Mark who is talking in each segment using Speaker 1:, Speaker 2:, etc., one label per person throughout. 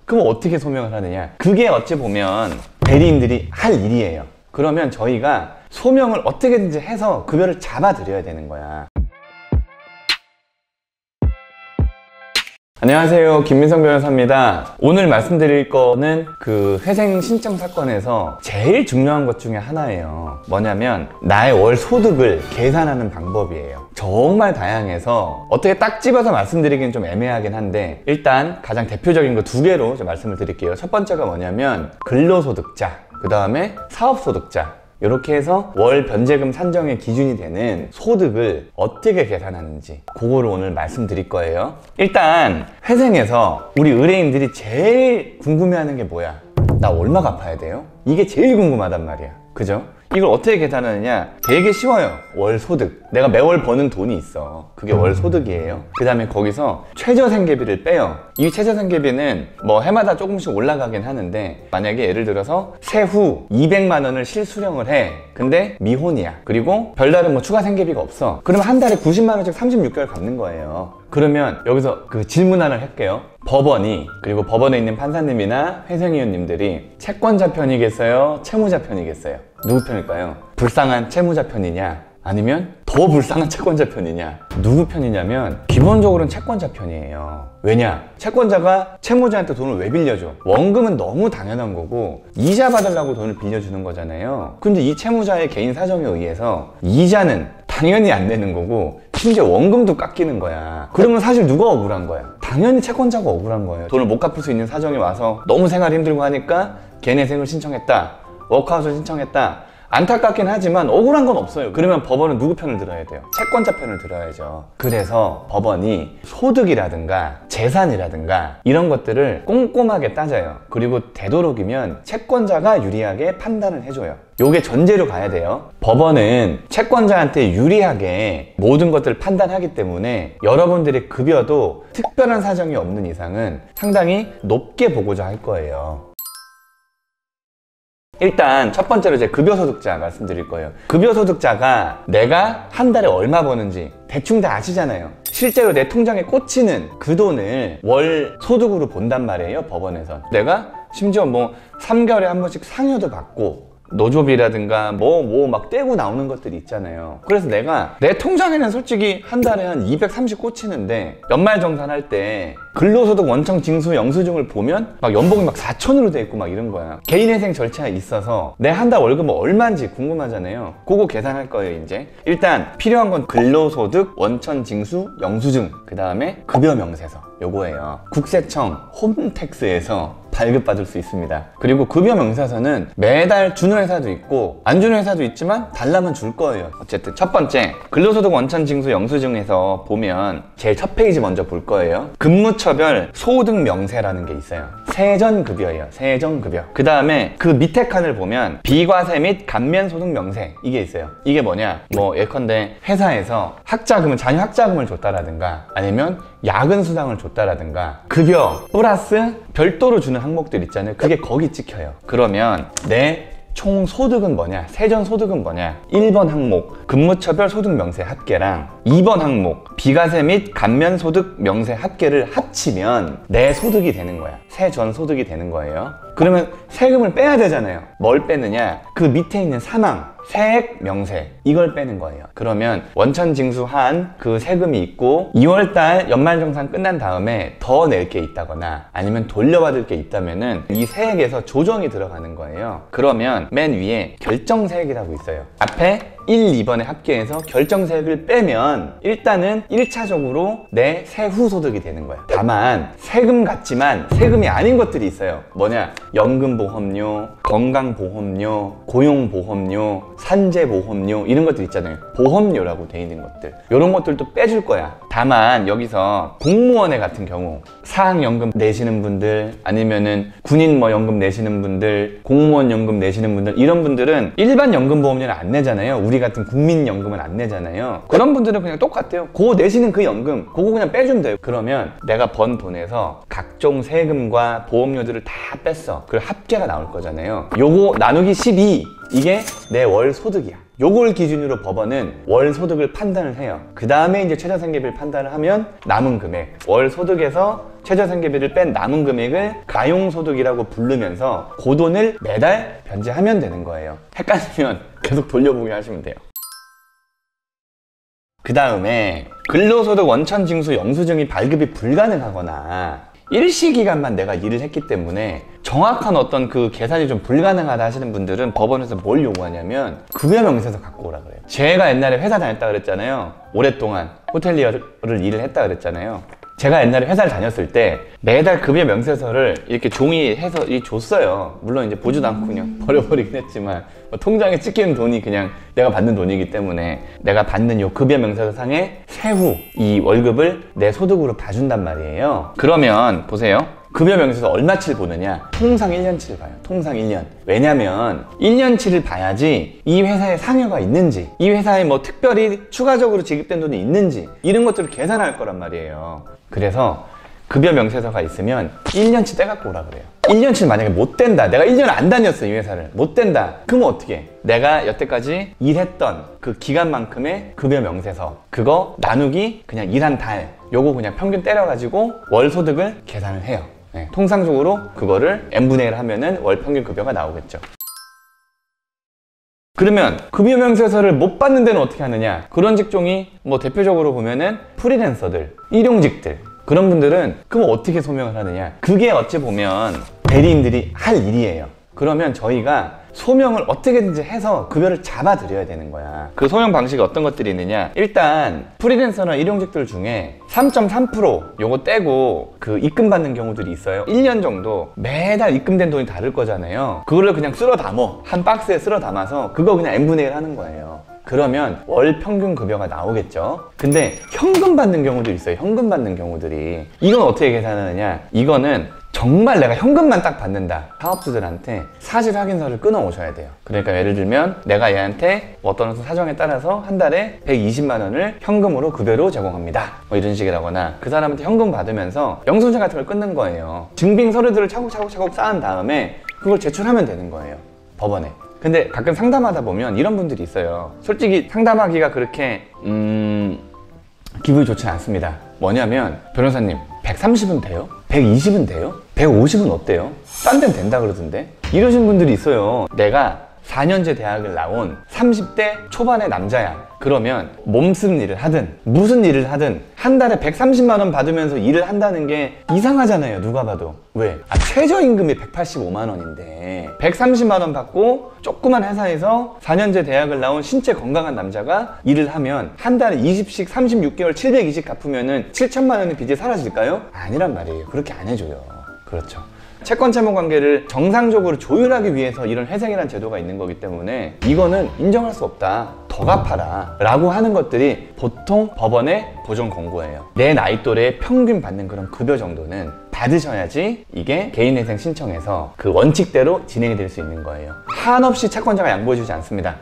Speaker 1: 그럼 어떻게 소명을 하느냐? 그게 어찌 보면 대리인들이 할 일이에요. 그러면 저희가 소명을 어떻게든지 해서 급여를 잡아드려야 되는 거야. 안녕하세요, 김민성 변호사입니다. 오늘 말씀드릴 거는 그 회생 신청 사건에서 제일 중요한 것 중에 하나예요. 뭐냐면 나의 월 소득을 계산하는 방법이에요. 정말 다양해서 어떻게 딱 집어서 말씀드리기는 좀 애매하긴 한데, 일단 가장 대표적인 거 두 개로 좀 말씀을 드릴게요. 첫 번째가 뭐냐면 근로소득자, 그 다음에 사업소득자, 이렇게 해서 월 변제금 산정의 기준이 되는 소득을 어떻게 계산하는지 그거를 오늘 말씀드릴 거예요. 일단 회생에서 우리 의뢰인들이 제일 궁금해하는 게 뭐야? 나 얼마 갚아야 돼요? 이게 제일 궁금하단 말이야. 그죠? 이걸 어떻게 계산하느냐? 되게 쉬워요. 월 소득. 내가 매월 버는 돈이 있어. 그게 월 소득이에요. 그 다음에 거기서 최저생계비를 빼요. 이 최저생계비는 뭐 해마다 조금씩 올라가긴 하는데, 만약에 예를 들어서 세후 200만 원을 실수령을 해. 근데 미혼이야. 그리고 별다른 뭐 추가 생계비가 없어. 그러면 한 달에 90만 원씩 36개월 갚는 거예요. 그러면 여기서 그 질문 하나 할게요. 법원이, 그리고 법원에 있는 판사님이나 회생위원님들이 채권자 편이겠어요? 채무자 편이겠어요? 누구 편일까요? 불쌍한 채무자 편이냐? 아니면 더 불쌍한 채권자 편이냐? 누구 편이냐면 기본적으로는 채권자 편이에요. 왜냐? 채권자가 채무자한테 돈을 왜 빌려줘? 원금은 너무 당연한 거고 이자 받으려고 돈을 빌려주는 거잖아요. 근데 이 채무자의 개인 사정에 의해서 이자는 당연히 안 내는 거고 심지어 원금도 깎이는 거야. 그러면 사실 누가 억울한 거야? 당연히 채권자가 억울한 거예요. 돈을 못 갚을 수 있는 사정이 와서 너무 생활이 힘들고 하니까 개내생을 신청했다, 워크아웃을 신청했다. 안타깝긴 하지만 억울한 건 없어요. 그러면 법원은 누구 편을 들어야 돼요? 채권자 편을 들어야죠. 그래서 법원이 소득이라든가 재산이라든가 이런 것들을 꼼꼼하게 따져요. 그리고 되도록이면 채권자가 유리하게 판단을 해줘요. 요게 전제로 가야 돼요. 법원은 채권자한테 유리하게 모든 것들을 판단하기 때문에 여러분들의 급여도 특별한 사정이 없는 이상은 상당히 높게 보고자 할 거예요. 일단 첫 번째로 이제 급여소득자 말씀드릴 거예요. 급여소득자가 내가 한 달에 얼마 버는지 대충 다 아시잖아요. 실제로 내 통장에 꽂히는 그 돈을 월 소득으로 본단 말이에요, 법원에선. 내가 심지어 뭐 3개월에 한 번씩 상여도 받고 노조비라든가 뭐 막 떼고 나오는 것들이 있잖아요. 그래서 내가 내 통장에는 솔직히 한 달에 한 230 꽂히는데 연말정산할 때 근로소득 원청 징수 영수증을 보면 막 연봉이 막 4천으로 돼 있고 막 이런 거야. 개인회생 절차가 있어서 내 한 달 월급은 얼마인지 궁금하잖아요. 그거 계산할 거예요. 이제 일단 필요한 건 근로소득 원천 징수 영수증, 그 다음에 급여명세서, 요거예요. 국세청 홈택스에서 발급받을 수 있습니다. 그리고 급여명세서는 매달 주는 회사도 있고 안 주는 회사도 있지만 달라면 줄 거예요. 어쨌든 첫 번째, 근로소득 원천징수 영수증에서 보면 제일 첫 페이지 먼저 볼 거예요. 근무처별 소득명세라는 게 있어요. 세전급여예요. 세전급여. 그 다음에 그 밑에 칸을 보면 비과세 및 감면소득명세, 이게 있어요. 이게 뭐냐, 뭐 예컨대 회사에서 학자금은 자녀 학자금을 줬다라든가 아니면 야근 수당을 줬다라든가 급여 플러스 별도로 주는 항목들 있잖아요. 그게 거기 찍혀요. 그러면 내 총 소득은 뭐냐, 세전 소득은 뭐냐, 1번 항목 근무처별 소득명세 합계랑 2번 항목 비과세 및 감면소득 명세 합계를 합치면 내 소득이 되는 거야. 세전 소득이 되는 거예요. 그러면 세금을 빼야 되잖아요. 뭘 빼느냐, 그 밑에 있는 사망 세액 명세, 이걸 빼는 거예요. 그러면 원천 징수한 그 세금이 있고 2월달 연말정산 끝난 다음에 더 낼 게 있다거나 아니면 돌려받을 게 있다면은 이 세액에서 조정이 들어가는 거예요. 그러면 맨 위에 결정세액이라고 있어요. 앞에 1, 2번에 합계해서 결정세액을 빼면 일단은 1차적으로 내 세후 소득이 되는 거야. 다만 세금 같지만 세금이 아닌 것들이 있어요. 뭐냐, 연금보험료, 건강보험료, 고용보험료, 산재보험료, 이런 것들 있잖아요. 보험료라고 돼 있는 것들, 이런 것들도 빼줄 거야. 다만 여기서 공무원의 같은 경우 사학연금 내시는 분들, 아니면은 군인 뭐 연금 내시는 분들, 공무원 연금 내시는 분들, 이런 분들은 일반 연금보험료는 안 내잖아요. 우리 같은 국민연금은 안 내잖아요. 그런 분들은 그냥 똑같아요. 그거 내시는 그 연금, 그거 그냥 빼주면 돼요. 그러면 내가 번 돈에서 각종 세금과 보험료들을 다 뺐어. 그 합계가 나올 거잖아요. 요거 나누기 12, 이게 내 월 소득이야. 요걸 기준으로 법원은 월 소득을 판단을 해요. 그 다음에 이제 최저생계비를 판단을 하면 남은 금액, 월 소득에서 최저생계비를 뺀 남은 금액을 가용소득이라고 부르면서 그 돈을 매달 변제하면 되는 거예요. 헷갈리면 계속 돌려보기 하시면 돼요. 그 다음에 근로소득 원천징수 영수증이 발급이 불가능하거나 일시기간만 내가 일을 했기 때문에 정확한 어떤 그 계산이 좀 불가능하다 하시는 분들은 법원에서 뭘 요구하냐면 급여명세서 갖고 오라 그래요. 제가 옛날에 회사 다녔다 그랬잖아요. 오랫동안 호텔리어를 일을 했다 그랬잖아요. 제가 옛날에 회사를 다녔을 때 매달 급여명세서를 이렇게 종이해서 줬어요. 물론 이제 보지도 않고 그냥 버려버리긴 했지만 통장에 찍히는 돈이 그냥 내가 받는 돈이기 때문에 내가 받는 요 급여명세서 상에 세후 이 월급을 내 소득으로 봐준단 말이에요. 그러면 보세요. 급여명세서 얼마치를 보느냐? 통상 1년치를 봐요. 통상 1년. 왜냐면 1년치를 봐야지 이 회사에 상여가 있는지, 이 회사에 뭐 특별히 추가적으로 지급된 돈이 있는지 이런 것들을 계산할 거란 말이에요. 그래서 급여명세서가 있으면 1년치 떼갖고 오라 그래요. 1년치는 만약에 못 된다. 내가 1년을 안 다녔어, 이 회사를. 못 된다. 그러면 어떻게 해? 내가 여태까지 일했던 그 기간만큼의 급여명세서 그거 나누기 그냥 일한 달 요거 그냥 평균 때려가지고 월 소득을 계산을 해요. 네, 통상적으로 그거를 n분의 1 하면은 월 평균 급여가 나오겠죠. 그러면 급여명세서를 못 받는 데는 어떻게 하느냐? 그런 직종이 뭐 대표적으로 보면은 프리랜서들, 일용직들 그런 분들은 그럼 어떻게 소명을 하느냐? 그게 어찌 보면 대리인들이 할 일이에요. 그러면 저희가 소명을 어떻게든지 해서 급여를 잡아드려야 되는 거야. 그 소명 방식이 어떤 것들이 있느냐? 일단 프리랜서나 일용직들 중에 3.3% 요거 떼고 그 입금받는 경우들이 있어요. 1년 정도 매달 입금된 돈이 다를 거잖아요. 그거를 그냥 쓸어 담어. 한 박스에 쓸어 담아서 그거 그냥 n분의 1 하는 거예요. 그러면 월 평균 급여가 나오겠죠. 근데 현금 받는 경우도 있어요. 현금 받는 경우들이. 이건 어떻게 계산하느냐? 이거는 정말 내가 현금만 딱 받는다. 사업주들한테 사실 확인서를 끊어 오셔야 돼요. 그러니까 예를 들면 내가 얘한테 어떤 사정에 따라서 한 달에 120만 원을 현금으로 급여로 제공합니다. 뭐 이런 식이라거나 그 사람한테 현금 받으면서 영수증 같은 걸 끊는 거예요. 증빙 서류들을 차곡차곡 쌓은 다음에 그걸 제출하면 되는 거예요. 법원에. 근데 가끔 상담하다 보면 이런 분들이 있어요. 솔직히 상담하기가 그렇게 기분이 좋지 않습니다. 뭐냐면 변호사님 130은 돼요? 120은 돼요? 150은 어때요? 딴 데는 된다 그러던데? 이러신 분들이 있어요. 내가 4년제 대학을 나온 30대 초반의 남자야. 그러면 몸쓰는 일을 하든 무슨 일을 하든 한 달에 130만 원 받으면서 일을 한다는 게 이상하잖아요. 누가 봐도. 왜? 최저임금이 185만 원인데 130만 원 받고 조그만 회사에서 4년제 대학을 나온 신체 건강한 남자가 일을 하면 한 달에 20씩 36개월 720 갚으면은 7천만 원의 빚이 사라질까요? 아니란 말이에요. 그렇게 안 해줘요. 그렇죠. 채권 채무 관계를 정상적으로 조율하기 위해서 이런 회생이라는 제도가 있는 거기 때문에 이거는 인정할 수 없다. 더 갚아라 라고 하는 것들이 보통 법원의 보정 권고예요. 내 나이 또래의 평균 받는 그런 급여 정도는 받으셔야지 이게 개인회생 신청해서 그 원칙대로 진행이 될 수 있는 거예요. 한없이 채권자가 양보해주지 않습니다.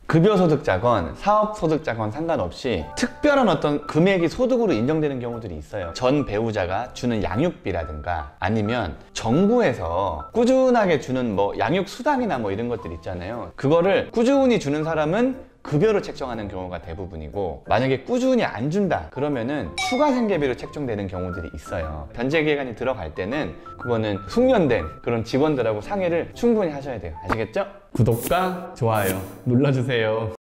Speaker 1: 급여소득자건 사업소득자건 상관없이 특별한 어떤 금액이 소득으로 인정되는 경우들이 있어요. 전 배우자가 주는 양육비라든가 아니면 정부에서 꾸준하게 주는 뭐 양육수당이나 뭐 이런 것들 있잖아요. 그거를 꾸준히 주는 사람은 급여로 책정하는 경우가 대부분이고 만약에 꾸준히 안 준다 그러면은 추가 생계비로 책정되는 경우들이 있어요. 변제 기간이 들어갈 때는 그거는 숙련된 그런 직원들하고 상의를 충분히 하셔야 돼요. 아시겠죠? 구독과 좋아요 눌러주세요.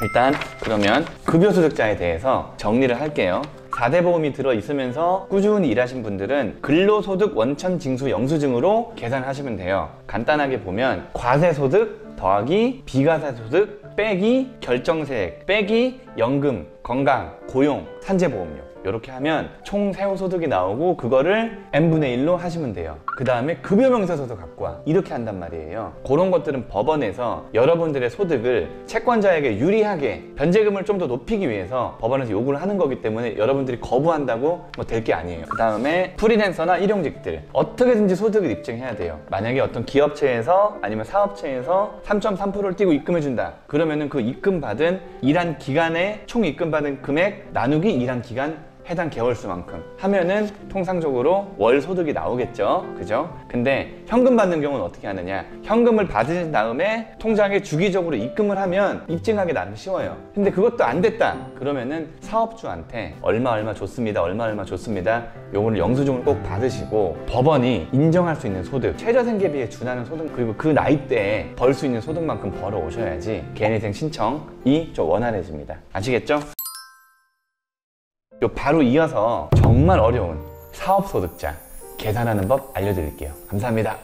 Speaker 1: 일단 그러면 급여소득자에 대해서 정리를 할게요. 4대 보험이 들어있으면서 꾸준히 일하신 분들은 근로소득 원천징수 영수증으로 계산하시면 돼요. 간단하게 보면 과세소득 더하기 비과세소득 빼기 결정세액 빼기 연금, 건강, 고용, 산재보험료 이렇게 하면 총 세후소득이 나오고 그거를 n분의 1로 하시면 돼요. 그 다음에 급여명세서도 갖고 와 이렇게 한단 말이에요. 그런 것들은 법원에서 여러분들의 소득을 채권자에게 유리하게 변제금을 좀 더 높이기 위해서 법원에서 요구를 하는 거기 때문에 여러분들이 거부한다고 뭐 될 게 아니에요. 그 다음에 프리랜서나 일용직들 어떻게든지 소득을 입증해야 돼요. 만약에 어떤 기업체에서 아니면 사업체에서 3.3%를 띄고 입금해준다 그러면은 그 입금받은 일한 기간에 총 입금받은 금액 나누기 일한 기간 해당 개월수만큼 하면은 통상적으로 월 소득이 나오겠죠. 그죠? 근데 현금 받는 경우는 어떻게 하느냐? 현금을 받으신 다음에 통장에 주기적으로 입금을 하면 입증하기 나름 쉬워요. 근데 그것도 안 됐다 그러면은 사업주한테 얼마 좋습니다, 얼마 좋습니다, 요거를 영수증을 꼭 받으시고 법원이 인정할 수 있는 소득, 최저생계비에 준하는 소득, 그리고 그 나이대에 벌 수 있는 소득만큼 벌어 오셔야지 개인회생 신청이 좀 원활해집니다. 아시겠죠? 요 바로 이어서 정말 어려운 사업소득자 계산하는 법 알려드릴게요. 감사합니다.